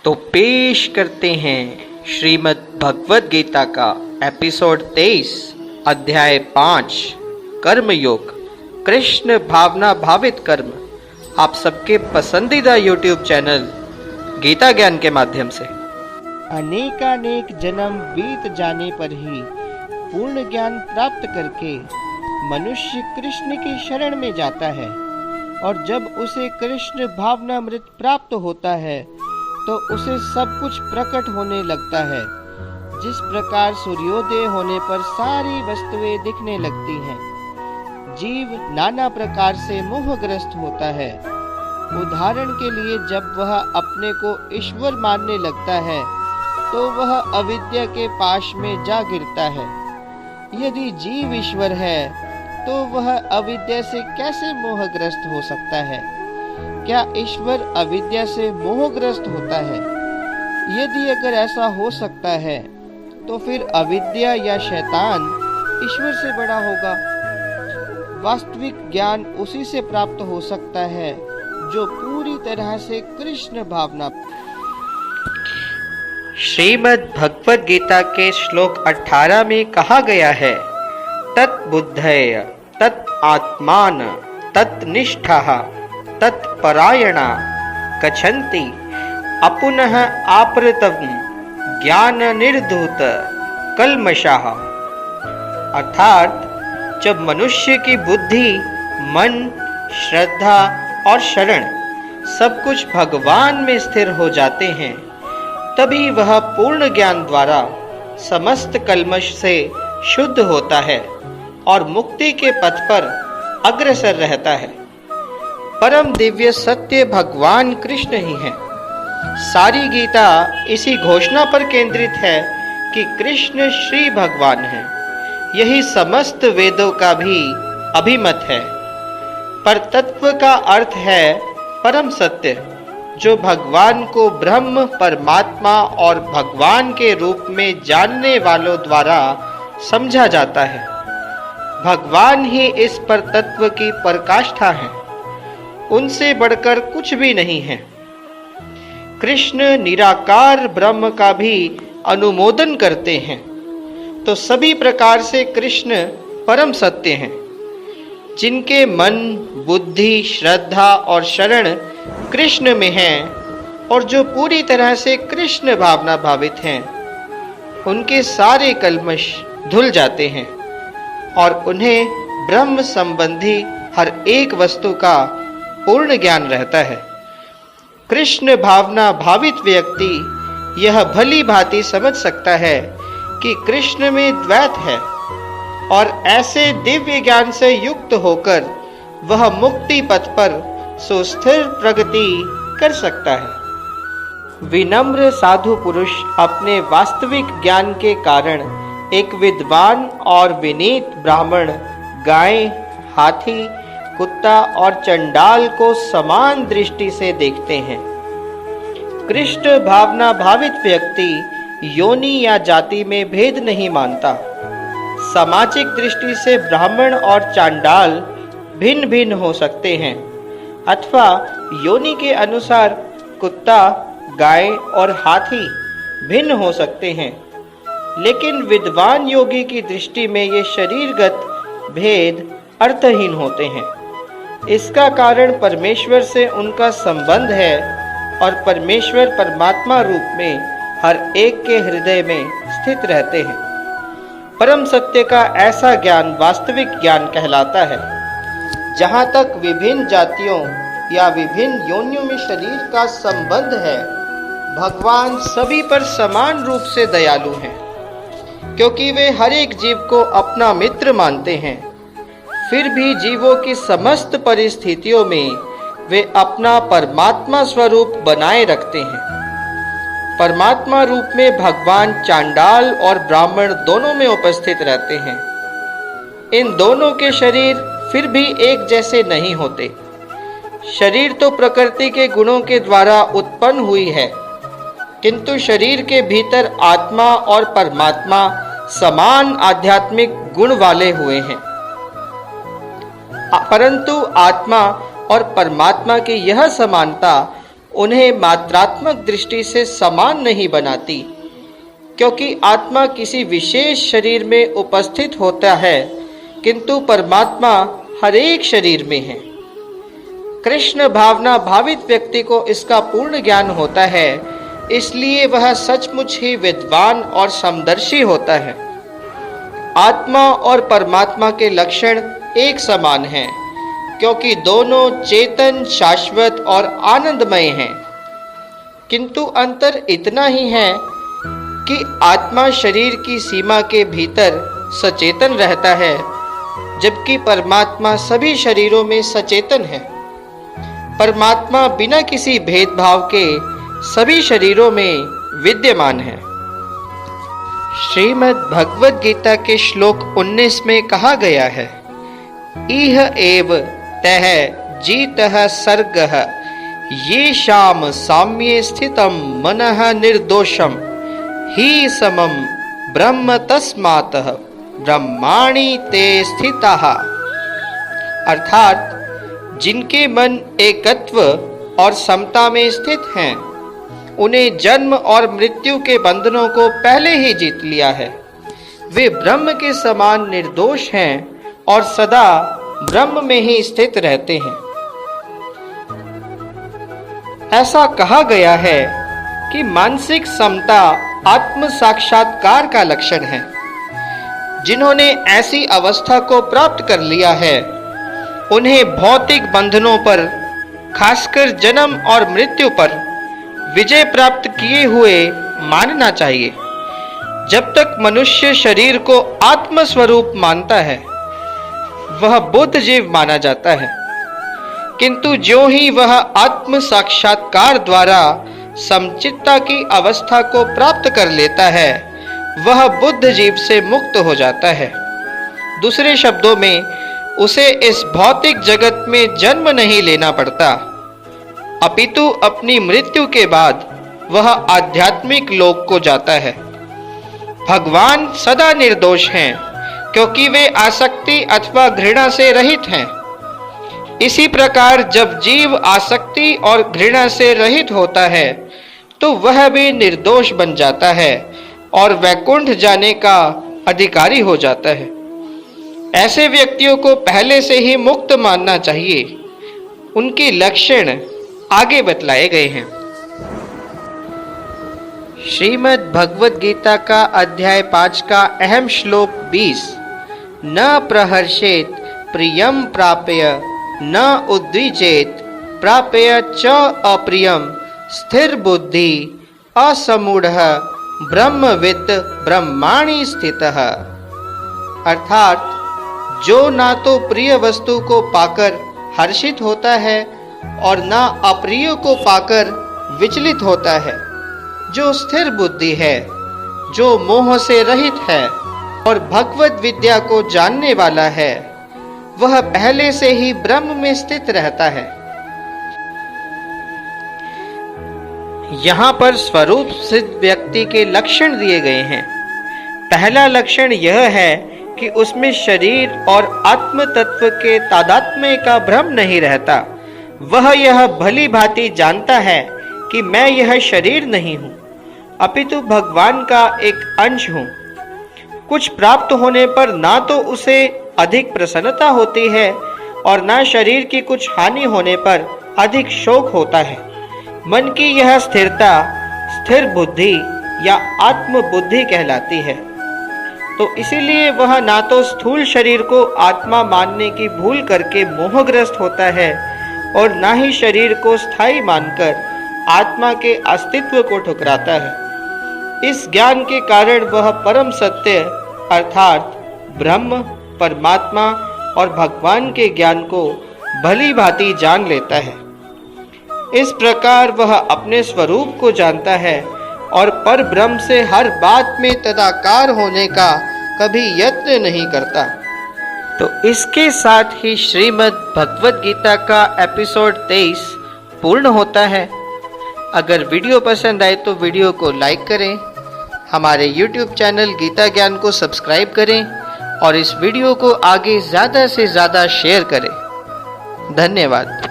तो पेश करते हैं श्रीमद् भगवद गीता का एपिसोड 23 अध्याय 5 कर्मयोग कृष्ण भावना भावित कर्म, आप सबके पसंदीदा YouTube चैनल गीता ज्ञान के माध्यम से। अनेकानेक जन्म बीत जाने पर ही पूर्ण ज्ञान प्राप्त करके मनुष्य कृष्ण की शरण में जाता है, और जब उसे कृष्ण भावनामृत प्राप्त होता है तो उसे सब कुछ प्रकट होने लगता है। जिस प्रकार सूर्योदय होने पर सारी वस्तुएं दिखने लगती हैं, जीव नाना प्रकार से मोहग्रस्त होता है। उदाहरण के लिए, जब वह अपने को ईश्वर मानने लगता है तो वह अविद्या के पाश में जा गिरता है। यदि जीव ईश्वर है तो वह अविद्या से कैसे मोहग्रस्त हो सकता है? क्या ईश्वर अविद्या से मोहग्रस्त होता है? यदि अगर ऐसा हो सकता है तो फिर अविद्या या शैतान ईश्वर से बड़ा होगा। वास्तविक ज्ञान उसी से प्राप्त हो सकता है जो पूरी तरह से कृष्ण भावना। श्रीमद् भगवद गीता के श्लोक 18 में कहा गया है, तत् बुद्धय तत् आत्मान तत् निष्ठा तत् परायणा गच्छन्ति अपुनः आपृतं ज्ञान निर्धूत कल्मषाः। अर्थात जब मनुष्य की बुद्धि, मन, श्रद्धा और शरण सब कुछ भगवान में स्थिर हो जाते हैं, तभी वह पूर्ण ज्ञान द्वारा समस्त कल्मष से शुद्ध होता है और मुक्ति के पथ पर अग्रसर रहता है। परम दिव्य सत्य भगवान कृष्ण ही हैं। सारी गीता इसी घोषणा पर केंद्रित है कि कृष्ण श्री भगवान हैं। यही समस्त वेदों का भी अभिमत है। पर तत्व का अर्थ है परम सत्य, जो भगवान को ब्रह्म, परमात्मा और भगवान के रूप में जानने वालों द्वारा समझा जाता है। भगवान ही इस पर तत्व की पराकाष्ठा है, उनसे बढ़कर कुछ भी नहीं है। कृष्ण निराकार ब्रह्म का भी अनुमोदन करते हैं, तो सभी प्रकार से कृष्ण परम सत्य हैं। जिनके मन, बुद्धि, श्रद्धा और शरण कृष्ण में हैं और जो पूरी तरह से कृष्ण भावना भावित हैं, उनके सारे कल्मष धुल जाते हैं और उन्हें ब्रह्म संबंधी हर एक वस्तु का पूर्ण ज्ञान रहता है। कृष्ण भावना भावित व्यक्ति यह भली भांति समझ सकता है कि कृष्ण में द्वैत है, और ऐसे दिव्य ज्ञान से युक्त होकर वह मुक्ति पथ पर सुस्थिर प्रगति कर सकता है। विनम्र साधु पुरुष अपने वास्तविक ज्ञान के कारण एक विद्वान और विनीत ब्राह्मण गाय, हाथी, कुत्ता और चंडाल को समान दृष्टि से देखते हैं। कृष्ण भावना भावित व्यक्ति योनि या जाति में भेद नहीं मानता। सामाजिक दृष्टि से ब्राह्मण और चांडाल भिन्न भिन्न हो सकते हैं, अथवा योनि के अनुसार कुत्ता, गाय और हाथी भिन्न हो सकते हैं। लेकिन विद्वान योगी की दृष्टि में ये शरीरगत भेद अर्थहीन होते हैं। इसका कारण परमेश्वर से उनका संबंध है, और परमेश्वर परमात्मा रूप में हर एक के हृदय में स्थित रहते हैं। परम सत्य का ऐसा ज्ञान वास्तविक ज्ञान कहलाता है। जहाँ तक विभिन्न जातियों या विभिन्न योनियों में शरीर का संबंध है, भगवान सभी पर समान रूप से दयालु हैं, क्योंकि वे हर एक जीव को अपना मित्र मानते हैं। फिर भी जीवों की समस्त परिस्थितियों में वे अपना परमात्मा स्वरूप बनाए रखते हैं। परमात्मा रूप में भगवान चांडाल और ब्राह्मण दोनों में उपस्थित रहते हैं। इन दोनों के शरीर फिर भी एक जैसे नहीं होते। शरीर तो प्रकृति के गुणों के द्वारा उत्पन्न हुई है, किंतु शरीर के भीतर आत्मा और परमात्मा समान आध्यात्मिक गुण वाले हुए हैं। परंतु आत्मा और परमात्मा की यह समानता उन्हें मात्रात्मक दृष्टि से समान नहीं बनाती, क्योंकि आत्मा किसी विशेष शरीर में उपस्थित होता है, किंतु परमात्मा हर एक शरीर में है। कृष्ण भावना भावित व्यक्ति को इसका पूर्ण ज्ञान होता है, इसलिए वह सचमुच ही विद्वान और समदर्शी होता है। आत्मा और परमात्मा के लक्षण एक समान हैं, क्योंकि दोनों चेतन, शाश्वत और आनंदमय हैं। किंतु अंतर इतना ही है कि आत्मा शरीर की सीमा के भीतर सचेतन रहता है, जबकि परमात्मा सभी शरीरों में सचेतन है। परमात्मा बिना किसी भेदभाव के सभी शरीरों में विद्यमान है। श्रीमद् भगवद गीता के श्लोक 19 में कहा गया है, इह एव तह जीतः सर्गः येषाम साम्ये स्थितं मनः निर्दोषम ही समम ब्रह्म तस्मातः ब्रह्माणि ते स्थिताः। अर्थात जिनके मन एकत्व और समता में स्थित हैं, उन्हें जन्म और मृत्यु के बंधनों को पहले ही जीत लिया है। वे ब्रह्म के समान निर्दोष हैं और सदा ब्रह्म में ही स्थित रहते हैं। ऐसा कहा गया है कि मानसिक समता आत्म साक्षात्कार का लक्षण है। जिन्होंने ऐसी अवस्था को प्राप्त कर लिया है, उन्हें भौतिक बंधनों पर, खासकर जन्म और मृत्यु पर विजय प्राप्त किए हुए मानना चाहिए। जब तक मनुष्य शरीर को आत्म स्वरूप मानता है, वह बुद्ध जीव माना जाता है, किंतु ज्यों ही वह आत्म साक्षात्कार द्वारा समचित्ता की अवस्था को प्राप्त कर लेता है, वह बुद्ध जीव से मुक्त हो जाता है। दूसरे शब्दों में, उसे इस भौतिक जगत में जन्म नहीं लेना पड़ता, अपितु अपनी मृत्यु के बाद वह आध्यात्मिक लोक को जाता है। भगवान सदा निर्दोष हैं, क्योंकि वे आसक्ति अथवा घृणा से रहित हैं। इसी प्रकार जब जीव आसक्ति और घृणा से रहित होता है, तो वह भी निर्दोष बन जाता है और वैकुंठ जाने का अधिकारी हो जाता है। ऐसे व्यक्तियों को पहले से ही मुक्त मानना चाहिए। उनके लक्षण आगे बतलाए गए हैं। श्रीमद् भगवद गीता का अध्याय 5 का अहम श्लोक 20, न प्रहर्षेत प्रियम प्राप्य न उद्विजेत प्राप्य च अप्रियम स्थिर बुद्धि असमूढ़ ब्रह्मवित् ब्रह्माणि स्थितः। अर्थात जो ना तो प्रिय वस्तु को पाकर हर्षित होता है और ना अप्रिय को पाकर विचलित होता है, जो स्थिर बुद्धि है, जो मोह से रहित है और भगवत विद्या को जानने वाला है, वह पहले से ही ब्रह्म में स्थित रहता है। यहाँ पर स्वरूप सिद्ध व्यक्ति के लक्षण दिए गए हैं। पहला लक्षण यह है कि उसमें शरीर और आत्म तत्व के तादात्म्य का भ्रम नहीं रहता। वह यह भली भांति जानता है कि मैं यह शरीर नहीं हूँ, अपितु भगवान का एक अंश हूँ। कुछ प्राप्त होने पर ना तो उसे अधिक प्रसन्नता होती है और ना शरीर की कुछ हानि होने पर अधिक शोक होता है। मन की यह स्थिरता स्थिर बुद्धि या आत्म बुद्धि कहलाती है। तो इसीलिए वह ना तो स्थूल शरीर को आत्मा मानने की भूल करके मोहग्रस्त होता है और ना ही शरीर को स्थायी मानकर आत्मा के अस्तित्व को ठुकराता है। इस ज्ञान के कारण वह परम सत्य अर्थात ब्रह्म, परमात्मा और भगवान के ज्ञान को भली भांति जान लेता है। इस प्रकार वह अपने स्वरूप को जानता है और पर ब्रह्म से हर बात में तदाकार होने का कभी यत्न नहीं करता। तो इसके साथ ही श्रीमद् भगवद गीता का एपिसोड 23 पूर्ण होता है। अगर वीडियो पसंद आए तो वीडियो को लाइक करें, हमारे YouTube चैनल गीता ज्ञान को सब्सक्राइब करें और इस वीडियो को आगे ज़्यादा से ज़्यादा शेयर करें। धन्यवाद।